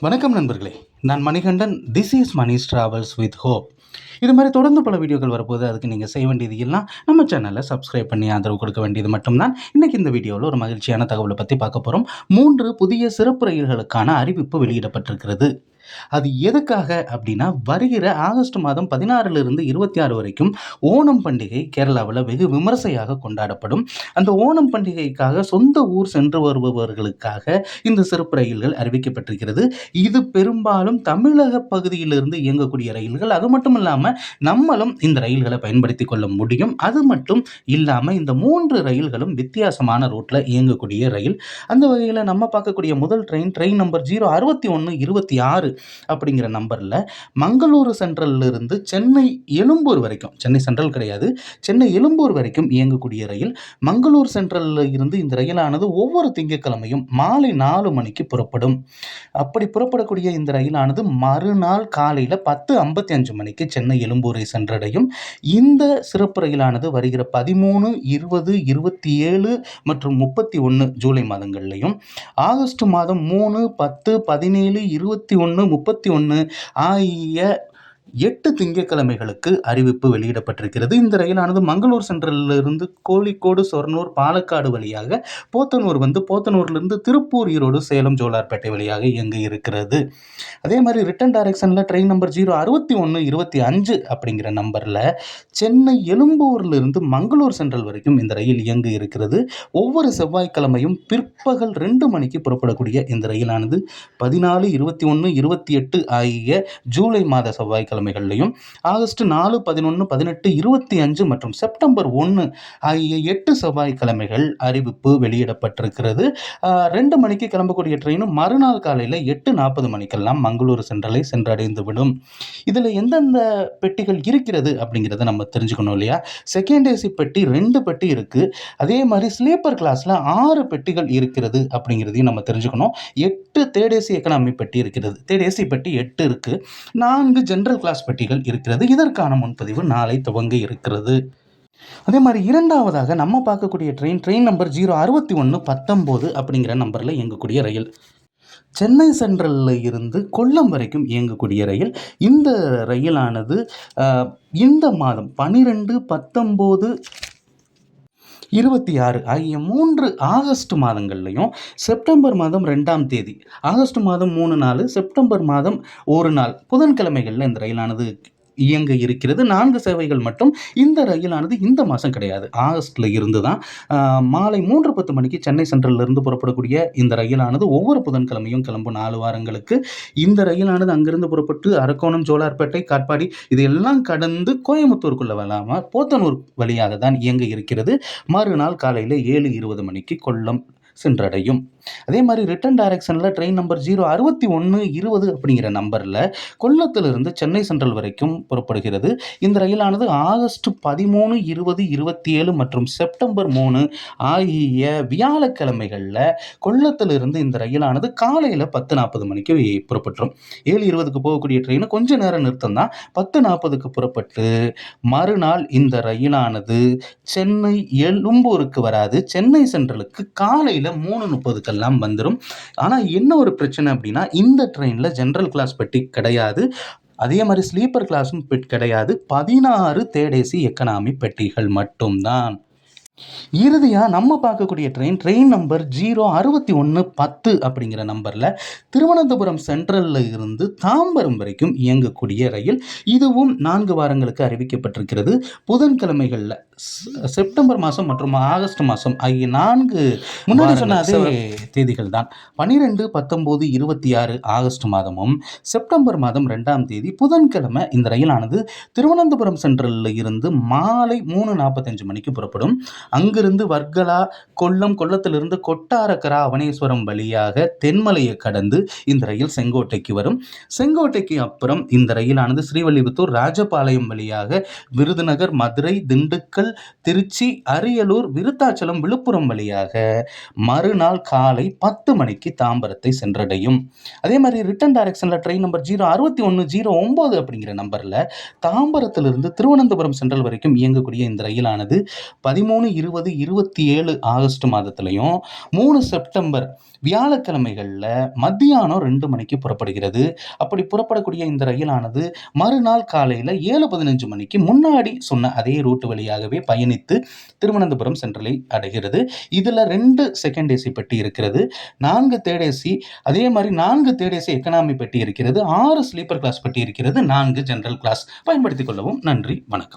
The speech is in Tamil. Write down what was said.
வணக்கம் நண்பர்களே. நான் Manikandan. This is Mani's travels with hope. இது மாதிரி தொடர்ந்து பல வீடியோக்கள் வரப்போது. அதுக்கு நீங்கள் செய்ய வேண்டியது எல்லாம் நம்ம சேனலை சப்ஸ்கிரைப் பண்ணி ஆதரவு கொடுக்க வேண்டியது மட்டும்தான். இன்றைக்கி இந்த வீடியோவில் ஒரு மகிழ்ச்சியான தகவலை பற்றி பார்க்க போகிறோம். 3 புதிய சிறப்பு ரயில்களுக்கான அறிவிப்பு வெளியிடப்பட்டிருக்கிறது. அது எதுக்காக அப்படின்னா, வருகிற ஆகஸ்ட் மாதம் 16லிருந்து 26 வரைக்கும் ஓணம் பண்டிகை கேரளாவில் வெகு விமர்சையாக கொண்டாடப்படும். அந்த ஓணம் பண்டிகைக்காக சொந்த ஊர் சென்று வருபவர்களுக்காக இந்த சிறப்பு ரயில்கள் அறிவிக்கப்பட்டிருக்கிறது. இது பெரும்பாலும் தமிழக பகுதியிலிருந்து இயங்கக்கூடிய ரயில்கள். அது மட்டும் இல்லாமல் நம்மளும் இந்த ரயில்களை பயன்படுத்தி கொள்ள முடியும். அது மட்டும் இல்லாமல் இந்த 3 ரயில்களும் வித்தியாசமான ரூட்டில் இயங்கக்கூடிய ரயில். அந்த வகையில் நம்ம பார்க்கக்கூடிய முதல் ட்ரெயின் நம்பர் 06126 அப்படிங்கிற நம்பரில் மங்களூரு சென்ட்ரல்ல இருந்து சென்னை எழும்பூர் வரைக்கும், சென்னை சென்ட்ரல் கிடையாது, சென்னை எழும்பூர் வரைக்கும் இயங்கக்கூடிய ரயில். மங்களூர் சென்ட்ரல்ல இருந்து இந்த ரயிலானது ஒவ்வொரு திங்கட்கிழமையும் மாலை 4 மணிக்கு புறப்படும். அப்படி புறப்படக்கூடிய இந்த ரயிலானது மறுநாள் காலையில் 10:55 மணிக்கு சென்னை எழும்பூரை சென்றடையும். இந்த சிறப்பு ரயிலானது வருகிற 13, 20, 27 மற்றும் 31 ஜூலை மாதங்கள்லையும், ஆகஸ்ட் மாதம் 3, 10, 17, 21, 31 ஆகிய 8 திங்கட்கிழமைகளுக்கு அறிவிப்பு வெளியிடப்பட்டிருக்கிறது. இந்த ரயிலானது மங்களூர் சென்ட்ரலில் இருந்து கோழிக்கோடு, சொர்ணூர், பாலக்காடு வழியாக போத்தனூர் வந்து போத்தனூர்லேருந்து திருப்பூர், ஈரோடு, சேலம், ஜோலார்பேட்டை வழியாக இயங்க இருக்கிறது. அதே மாதிரி ரிட்டன் டைரக்ஷனில் ட்ரெயின் நம்பர் 06125 அப்படிங்கிற நம்பரில் சென்னை எழும்பூர்லேருந்து மங்களூர் சென்ட்ரல் வரைக்கும் இந்த ரயில் இயங்க இருக்கிறது. ஒவ்வொரு செவ்வாய்க்கிழமையும் பிற்பகல் 2 மணிக்கு புறப்படக்கூடிய இந்த ரயிலானது 14, 21, 28 ஆகிய ஜூலை மாத செவ்வாய்க்கிழமைகள்லையும், ஆகஸ்ட் 4, 11, 18, 25 மற்றும் செப்டம்பர் 1 ஆகிய 8 செவ்வாய்க்கிழமைகள் அறிவிப்பு வெளியிடப்பட்டிருக்கிறது. 2 மணிக்கு கிளம்பக்கூடிய ட்ரெயினும் மறுநாள் காலையில் 8:40 மணிக்கெல்லாம் மங்களூரு சென்ட்ரலை சென்றடைந்துவிடும். இதில் எந்தெந்த பெட்டிகள் இருக்கிறது அப்படிங்கிறத நம்ம தெரிஞ்சுக்கணும் இல்லையா? செகண்ட் ஏசி பெட்டி 2 பெட்டி இருக்குது. அதே மாதிரி ஸ்லீப்பர் கிளாஸில் 6 பெட்டிகள் இருக்கிறது அப்படிங்கிறதையும் நம்ம தெரிஞ்சுக்கணும். 8 தேர்ட் ஏசி எக்கனாமி பெட்டி இருக்கிறது. தேர்ட் ஏசி பெட்டி 8 இருக்குது. 4 ஜென்ரல் கிளாஸ் பெட்டிகள் இருக்கிறது. இதற்கான முன்பதிவு நாளை துவங்க இருக்கிறது. அதே மாதிரி இரண்டாவதாக நம்ம பார்க்கக்கூடிய ட்ரெயின் நம்பர் 06119 அப்படிங்கிற நம்பரில் இயங்கக்கூடிய ரயில். சென்னை சென்ட்ரலில் இருந்து கொல்லம் வரைக்கும் இயங்கக்கூடிய ரயில். இந்த ரயிலானது இந்த மாதம் 12, 19, 26 ஆகிய 3 ஆகஸ்ட் மாதங்கள்லையும், செப்டம்பர் மாதம் 2ஆம் தேதி, ஆகஸ்ட் மாதம் 3 நாள், செப்டம்பர் மாதம் 1 நாள் புதன்கிழமைகளில் இந்த ரயிலானது இயங்க இருக்கிறது. 4 சேவைகள் மட்டும். இந்த ரயிலானது இந்த மாதம் கிடையாது, ஆகஸ்டில் இருந்து தான். மாலை 3:10 மணிக்கு சென்னை சென்ட்ரலில் இருந்து புறப்படக்கூடிய இந்த ரயிலானது ஒவ்வொரு புதன்கிழமையும் கிளம்பும் 4 வாரங்களுக்கு. இந்த ரயிலானது அங்கிருந்து புறப்பட்டு அரக்கோணம், ஜோலார்பேட்டை, காட்பாடி இதெல்லாம் கடந்து கோயம்புத்தூருக்குள்ளே வராமல் போத்தனூர் வழியாக தான் இயங்க இருக்கிறது. மறுநாள் காலையில் 7:20 மணிக்கு கொல்லம் சென்றடையும். அதே மாதிரி ரிட்டன் டைரக்ஷனில் ட்ரெயின் நம்பர் 06120 அப்படிங்கிற நம்பரில் கொல்லத்திலிருந்து சென்னை சென்ட்ரல் வரைக்கும் புறப்படுகிறது. இந்த ரயிலானது ஆகஸ்ட் 13, 20, 27 மற்றும் செப்டம்பர் 3 ஆகிய வியாழக்கிழமைகளில் கொல்லத்திலிருந்து இந்த ரயிலானது காலையில் 10:40 மணிக்கு புறப்பட்டுரும். 7:20க்கு போகக்கூடிய ட்ரெயின் கொஞ்சம் நேரம் நிறுத்தம் தான். 10:40க்கு புறப்பட்டு மறுநாள் இந்த ரயிலானது சென்னை எழும்பூருக்கு வராது, சென்னை சென்ட்ரலுக்கு காலையில் 3:30 வந்துடும். ஆனால் என்ன ஒரு பிரச்சனை அப்படின்னா, இந்த ட்ரெயினில் ஜென்ரல் கிளாஸ் பெட்டி கிடையாது. அதே மாதிரி ஸ்லீப்பர் கிளாஸும் கிடையாது. 16 தேர்ட் ஏசி எக்கனாமி பெட்டிகள் மட்டும்தான். இறுதியாக நம்ம பார்க்கக்கூடிய ட்ரெயின் நம்பர் 06110 அப்படிங்கிற நம்பரில் திருவனந்தபுரம் சென்ட்ரலில் இருந்து தாம்பரம் வரைக்கும் இயங்கக்கூடிய ரயில். இதுவும் 4 வாரங்களுக்கு அறிவிக்கப்பட்டிருக்கிறது. புதன்கிழமைகளில் செப்டம்பர் மாதம் மற்றும் ஆகஸ்ட் மாதம் ஆகிய 4 முன்னாடி சொன்ன அதே தேதிகள் தான். 12, 19, 26 ஆகஸ்ட் மாதமும், செப்டம்பர் மாதம் 2ஆம் தேதி புதன்கிழமை இந்த ரயிலானது திருவனந்தபுரம் சென்ட்ரலில் இருந்து மாலை 3:45 மணிக்கு புறப்படும். அங்கிருந்து வர்க்கலா, கொல்லத்திலிருந்து கொட்டாரக்கரா, அவனேஸ்வரம் வழியாக தென்மலையை கடந்து இந்த ரயில் செங்கோட்டைக்கு வரும். செங்கோட்டைக்கு அப்புறம் இந்த ரயிலானது ஸ்ரீவில்லிபுத்தூர், ராஜபாளையம் வழியாக விருதுநகர், மதுரை, திண்டுக்கல், திருச்சி, அரியலூர், விருத்தாச்சலம், விழுப்புரம் வழியாக மறுநாள் காலை 10 மணிக்கு தாம்பரத்தை சென்றடையும். அதே மாதிரி ரிட்டன் டைரக்ஷனில் ட்ரெயின் நம்பர் 06109 அப்படிங்கிற நம்பரில் தாம்பரத்திலிருந்து திருவனந்தபுரம் சென்ட்ரல் வரைக்கும் இயங்கக்கூடிய இந்த ரயிலானது 13, 20, 27 ஆகஸ்ட் மாதத்திலையும், 3 செப்டம்பர் வியாழக்கிழமைகள்ல மத்தியானம் 2 மணிக்கு புறப்படுகிறது. அப்படி புறப்படக்கூடிய இந்த ரயிலானது மறுநாள் காலையில 7:15 மணிக்கு முன்னாடி சொன்ன அதே ரூட் வழியாகவே பயணித்து திருவனந்தபுரம் சென்ட்ரலை அடைகிறது. இதுல 2 செகண்ட் ஏசி பெட்டி இருக்கிறது, 4 தேர்ட் ஏசி, அதே மாதிரி 4 தேர்ட் ஏசி எக்கனாமி பெட்டி இருக்கிறது, 6 ஸ்லீப்பர் கிளாஸ் பெட்டி இருக்கிறது, 4 ஜெனரல் கிளாஸ். பயன்படுத்திக் கொள்ளவும். நன்றி, வணக்கம்.